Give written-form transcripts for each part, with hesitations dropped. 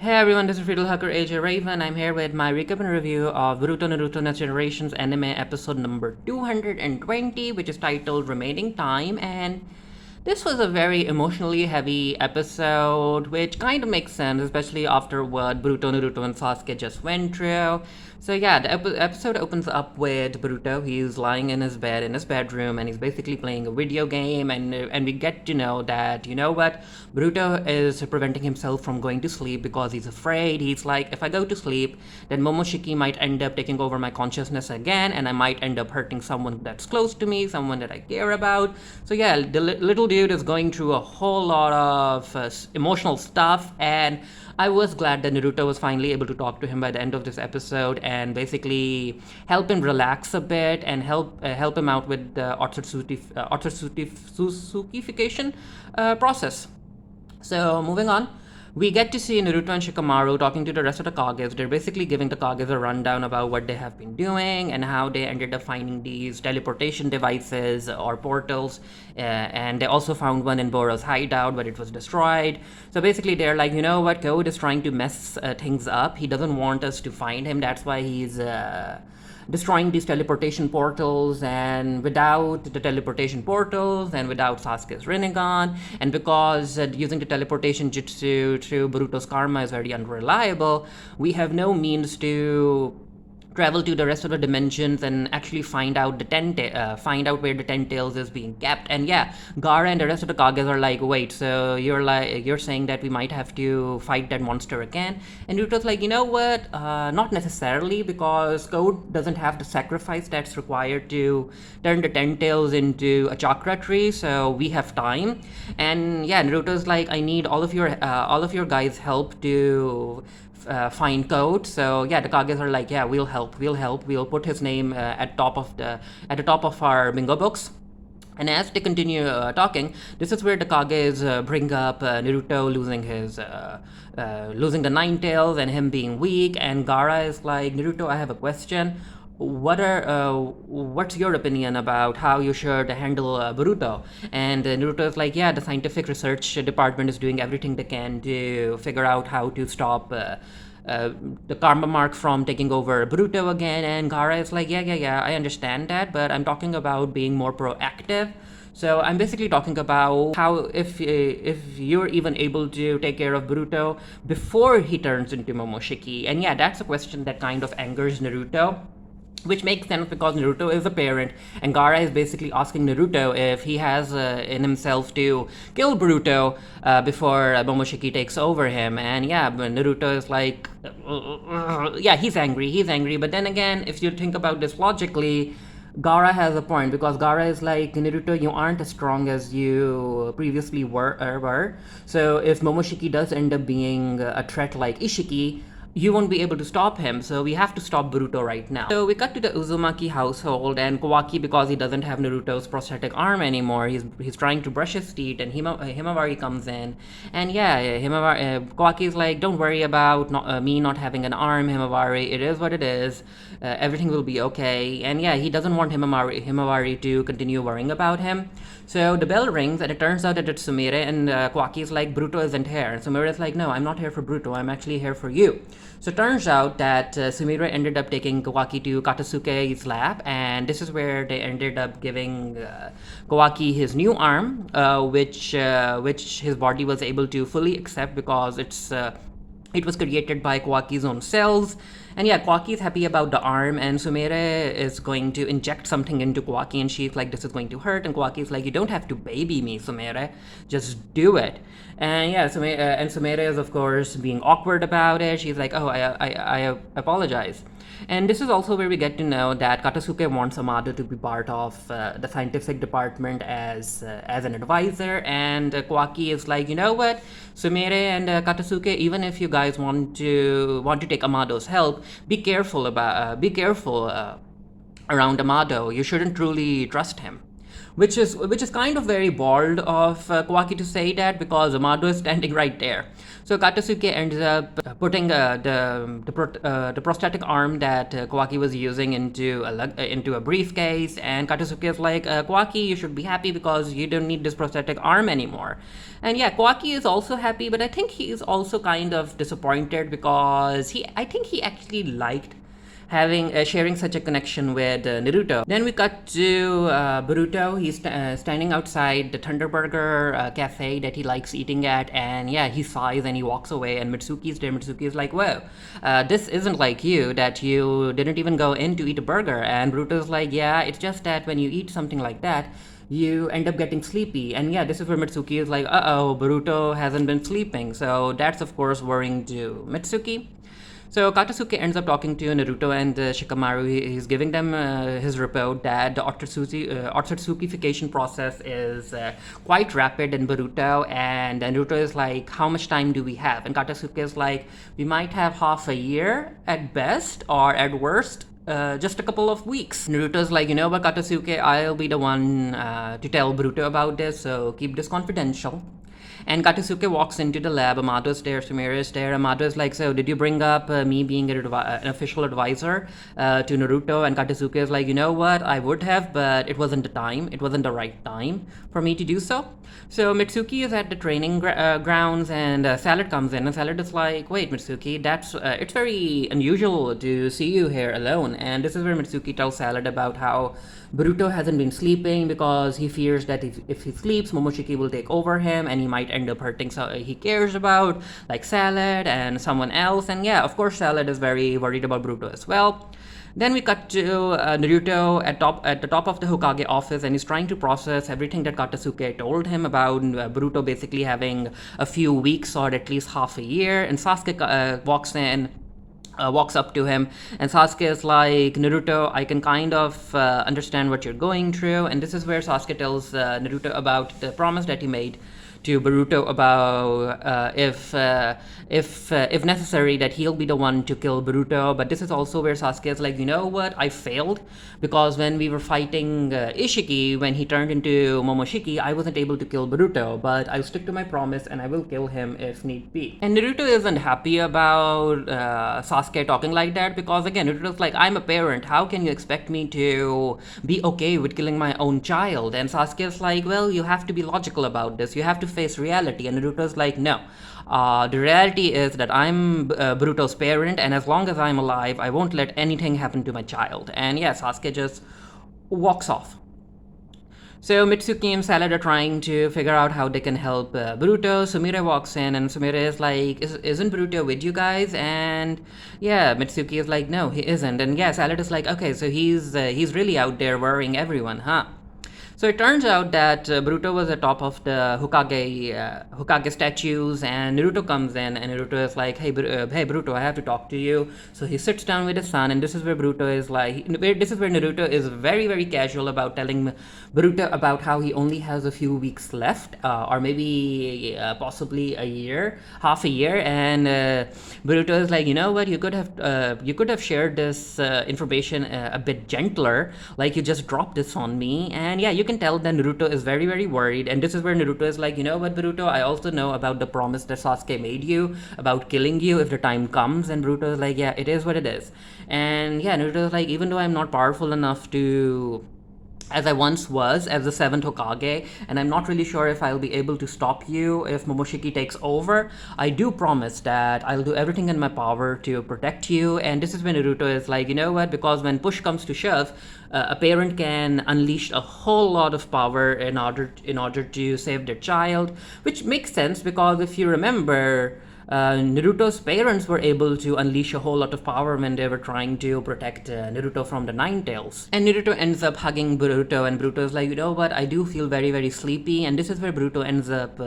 Hey everyone, this is Friedel Hacker AJ Raven. I'm here with my recap and review of Boruto Naruto Next Generation's anime episode number 220, which is titled Remaining Time. And this was a very emotionally heavy episode, which kind of makes sense, especially after what Boruto, Naruto, and Sasuke just went through. So yeah, the episode opens up with Boruto. He's lying in his bed in his bedroom, and he's basically playing a video game. And we get to know that Boruto is preventing himself from going to sleep because he's afraid. He's like, if I go to sleep, then Momoshiki might end up taking over my consciousness again, and I might end up hurting someone that's close to me, someone that I care about. So yeah, the little dude is going through a whole lot of emotional stuff, and I was glad that Naruto was finally able to talk to him by the end of this episode and basically help him relax a bit and help him out with the Otsutsukification process. So moving on, we get to see Naruto and Shikamaru talking to the rest of the Kages. They're basically giving the Kages a rundown about what they have been doing and how they ended up finding these teleportation devices or portals. And they also found one in Boro's hideout, but it was destroyed. So basically, they're like, you know what, Code is trying to mess things up. He doesn't want us to find him. That's why he's destroying these teleportation portals, and without the teleportation portals and without Sasuke's Rinnegan, and because using the teleportation jutsu through Boruto's karma is very unreliable, we have no means to travel to the rest of the dimensions and actually find out find out where the Ten Tails is being kept. And yeah, Gaara and the rest of the Kages are like, wait, so you're saying that we might have to fight that monster again? And Naruto's like, you know what? Not necessarily, because Code doesn't have the sacrifice that's required to turn the Ten Tails into a chakra tree, so we have time. And yeah, Naruto's like, I need all of your guys' help to find Code. So yeah, the Kages are like, yeah, we'll help. We'll put his name at the top of our bingo books. And as they continue talking, this is where the Kages bring up Naruto losing the Nine Tails and him being weak. And Gaara is like, Naruto, I have a question. What's your opinion about how you should handle Boruto? And Naruto is like, yeah, the scientific research department is doing everything they can to figure out how to stop the karma mark from taking over Boruto again. And Gaara is like, yeah, I understand that, but I'm talking about being more proactive. So I'm basically talking about how if you're even able to take care of Boruto before he turns into Momoshiki. And yeah, that's a question that kind of angers Naruto, which makes sense because Naruto is a parent, and Gaara is basically asking Naruto if he has in himself to kill Boruto before Momoshiki takes over him. And yeah, Naruto is like, yeah, he's angry. But then again, if you think about this logically, Gaara has a point, because Gaara is like, Naruto, you aren't as strong as you previously were. So if Momoshiki does end up being a threat like Ishiki, you won't be able to stop him, so we have to stop Boruto right now. So we cut to the Uzumaki household, and Kawaki, because he doesn't have Naruto's prosthetic arm anymore, he's trying to brush his teeth, and Himawari comes in. And yeah, Kawaki is like, don't worry about me not having an arm, Himawari, it is what it is, everything will be okay. And yeah, he doesn't want Himawari to continue worrying about him. So the bell rings, and it turns out that it's Sumire, and Kawaki is like, Boruto isn't here. And Sumire is like, no, I'm not here for Boruto, I'm actually here for you. So it turns out that Sumire ended up taking Kawaki to Katasuke's lab, and this is where they ended up giving Kawaki his new arm, which his body was able to fully accept because it was created by Kawaki's own cells. And yeah, Kawaki is happy about the arm, and Sumire is going to inject something into Kawaki, and she's like, this is going to hurt. And Kawaki is like, you don't have to baby me, Sumire, just do it. And yeah, Sumire is of course being awkward about it. She's like, oh, I apologize. And this is also where we get to know that Katasuke wants Amado to be part of the scientific department as an advisor, and Kawaki is like, you know what, Sumire and Katasuke, even if you guys want to take Amado's help, be careful around Amado. You shouldn't truly trust him. which is kind of very bold of Kawaki to say that, because Amado is standing right there. So Katasuke ends up putting the prosthetic arm that Kawaki was using into a briefcase, and Katasuke is like, Kawaki, you should be happy because you don't need this prosthetic arm anymore. And yeah, Kawaki is also happy, but I think he is also kind of disappointed, because I think he actually liked having sharing such a connection with Naruto. Then we cut to Boruto. He's standing outside the Thunderburger cafe that he likes eating at, and yeah, he sighs and he walks away. And Mitsuki's there. Mitsuki is like, "Whoa, this isn't like you, that you didn't even go in to eat a burger." And Boruto's like, "Yeah, it's just that when you eat something like that, you end up getting sleepy." And yeah, this is where Mitsuki is like, "Uh-oh, Boruto hasn't been sleeping." So that's of course worrying to Mitsuki. So Katasuke ends up talking to Naruto and Shikamaru. He's giving them his report that the Otsutsukification process is quite rapid in Boruto, and Naruto is like, "How much time do we have?" And Katasuke is like, "We might have half a year at best, or at worst, just a couple of weeks." Naruto's like, "You know what, Katasuke, I'll be the one to tell Boruto about this, so keep this confidential." And Katasuke walks into the lab. Amato's there, Sumire is there. Amato is like, "So, did you bring up me being an official advisor to Naruto?" And Katasuke is like, "You know what? I would have, but it wasn't the time. It wasn't the right time for me to do so." So Mitsuki is at the training grounds, and Salad comes in. And Salad is like, "Wait, Mitsuki, it's very unusual to see you here alone." And this is where Mitsuki tells Salad about how Boruto hasn't been sleeping because he fears that if he sleeps, Momoshiki will take over him, and he might end up hurting someone he cares about, like Salad and someone else. And yeah, of course, Salad is very worried about Boruto as well. Then we cut to Naruto at the top of the Hokage office, and he's trying to process everything that Katasuke told him about Boruto basically having a few weeks or at least half a year. And Sasuke walks up to him, and Sasuke is like, "Naruto, I can kind of understand what you're going through." And this is where Sasuke tells Naruto about the promise that he made to Boruto about if necessary, that he'll be the one to kill Boruto. But this is also where Sasuke is like, "You know what? I failed, because when we were fighting Ishiki, when he turned into Momoshiki, I wasn't able to kill Boruto, but I'll stick to my promise and I will kill him if need be." And Naruto isn't happy about Sasuke talking like that, because again, Naruto's like, "I'm a parent. How can you expect me to be okay with killing my own child?" And Sasuke is like, "Well, you have to be logical about this. You have to face reality." And Naruto's like, "No. The reality is that I'm Boruto's parent, and as long as I'm alive, I won't let anything happen to my child." And yeah, Sasuke just walks off. So Mitsuki and Salad are trying to figure out how they can help Boruto. Sumire walks in, and Sumire is like, "Isn't Boruto with you guys?" And yeah, Mitsuki is like, "No, he isn't." And yeah, Salad is like, "Okay, so he's really out there worrying everyone, huh?" So it turns out that Boruto was atop of the Hokage statues, and Naruto comes in, and Naruto is like, hey Boruto, I have to talk to you." So he sits down with his son, and this is where Naruto is very, very casual about telling Boruto about how he only has a few weeks left, or maybe possibly half a year. And Boruto is like, "You know what? You could have shared this information a bit gentler, like you just dropped this on me." And yeah, you can tell that Naruto is very, very worried. And this is where Naruto is like, "You know what, Boruto, I also know about the promise that Sasuke made you about killing you if the time comes." And Boruto is like, "Yeah, it is what it is." And yeah, Naruto is like, "Even though I'm not powerful enough to as I once was as the 7th Hokage, and I'm not really sure if I'll be able to stop you if Momoshiki takes over, I do promise that I'll do everything in my power to protect you." And this is when Naruto is like, "You know what, because when push comes to shove, a parent can unleash a whole lot of power in order to save their child," which makes sense, because if you remember, Naruto's parents were able to unleash a whole lot of power when they were trying to protect Naruto from the Nine Tails. And Naruto ends up hugging Boruto, and Boruto is like, "You know what, I do feel very, very sleepy." And this is where Boruto ends up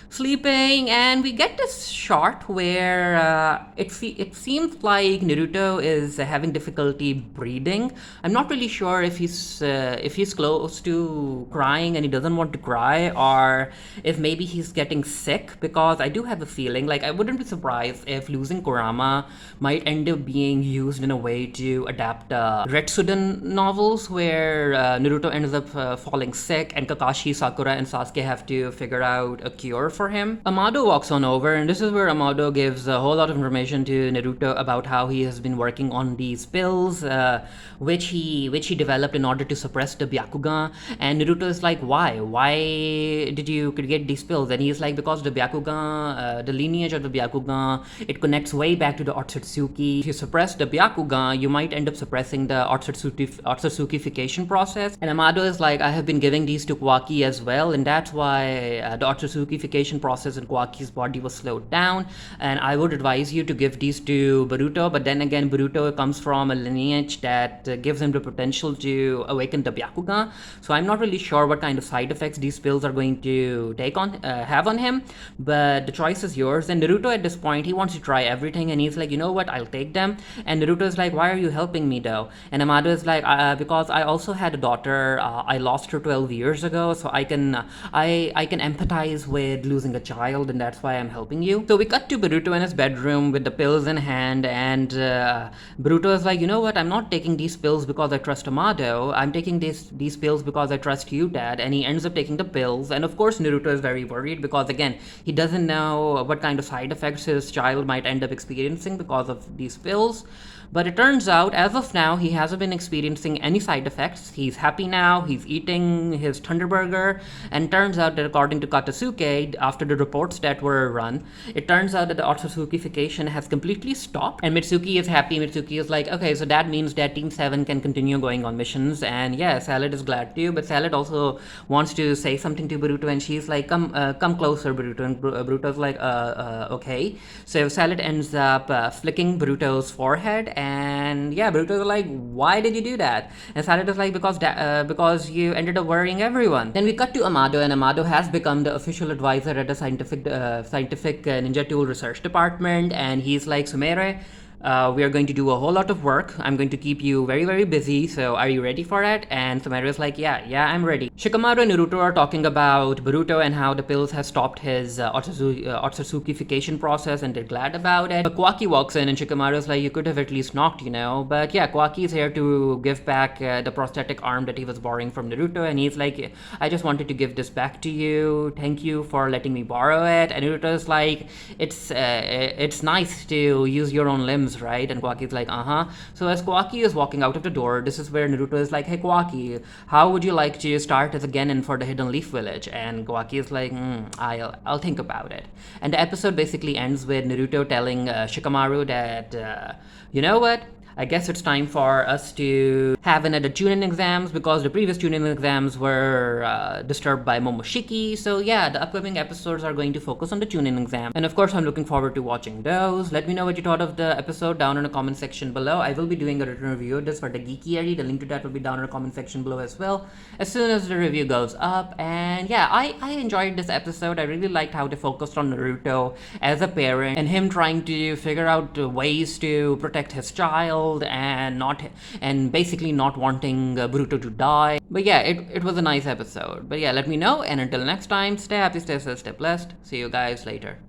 sleeping, and we get this shot where it seems like Naruto is having difficulty breathing. I'm not really sure if he's close to crying and he doesn't want to cry, or if maybe he's getting sick, because I do have a feeling like I wouldn't be surprised if losing Kurama might end up being used in a way to adapt Retsuden novels where Naruto ends up falling sick and Kakashi, Sakura, and Sasuke have to figure out a cure for him. Amado walks on over, and this is where Amado gives a whole lot of information to Naruto about how he has been working on these pills, which he developed in order to suppress the Byakugan. And Naruto is like, why? Why did you create these pills? And he's like, because the Byakugan, the lineage of the Byakugan, it connects way back to the Otsutsuki. If you suppress the Byakugan, you might end up suppressing the Otsutsukification process. And Amado is like, I have been giving these to Kawaki as well, and that's why the Otsutsukification process in Kawaki's body was slowed down. And I would advise you to give these to Boruto, but then again, Boruto comes from a lineage that gives him the potential to awaken the Byakugan. So I'm not really sure what kind of side effects these pills are going to have on him, but the choice is yours. And Naruto at this point, he wants to try everything, and he's like, you know what, I'll take them. And Naruto is like, why are you helping me though? And Amado is like, because I also had a daughter. I lost her 12 years ago, so I can empathize with losing a child, and that's why I'm helping you. So we cut to Boruto in his bedroom with the pills in hand, and Boruto is like, you know what, I'm not taking these pills because I trust Amado. I'm taking these pills because I trust you, Dad. And he ends up taking the pills, and of course Naruto is very worried because again, he doesn't know what kind of side effects his child might end up experiencing because of these pills. But it turns out, as of now, he hasn't been experiencing any side effects. He's happy now, he's eating his Thunder Burger, and turns out that according to Katasuke, after the reports that were run, it turns out that the Otsutsukification has completely stopped, and Mitsuki is happy. Mitsuki is like, okay, so that means that Team 7 can continue going on missions, and yeah, Salad is glad too, but Salad also wants to say something to Boruto, and she's like, come closer, Boruto, and Boruto's like, okay. So Salad ends up flicking Boruto's forehead, and yeah, Boruto's like, why did you do that? And Salad is like, because you ended up worrying everyone. Then we cut to Amado, and Amado has become the official advisor at the scientific ninja tool research department, and he's like, Sumere, we are going to do a whole lot of work. I'm going to keep you very, very busy. So are you ready for it? And Sumero is like, yeah, I'm ready. Shikamaru and Naruto are talking about Boruto and how the pills have stopped his Otsutsukification process, and they're glad about it. But Kawaki walks in, and Shikamaru is like, you could have at least knocked, you know. But yeah, Kawaki is here to give back the prosthetic arm that he was borrowing from Naruto, and he's like, I just wanted to give this back to you. Thank you for letting me borrow it. And Naruto is like, it's nice to use your own limbs, right? And Kawaki's like, So as Kawaki is walking out of the door, this is where Naruto is like, hey Kawaki, how would you like to start as a genin for the Hidden Leaf Village? And Kawaki is like, I'll think about it. And the episode basically ends with Naruto telling Shikamaru that, you know what? I guess it's time for us to have another Chunin exams, because the previous Chunin exams were disturbed by Momoshiki. So yeah, the upcoming episodes are going to focus on the Chunin exam. And of course, I'm looking forward to watching those. Let me know what you thought of the episode down in the comment section below. I will be doing a written review of this for the Geekiary. The link to that will be down in the comment section below as well, as soon as the review goes up. And yeah, I enjoyed this episode. I really liked how they focused on Naruto as a parent and him trying to figure out ways to protect his child, and basically not wanting Boruto to die. But yeah, it was a nice episode. But yeah, let me know, and until next time, stay happy, stay safe, stay blessed. See you guys later.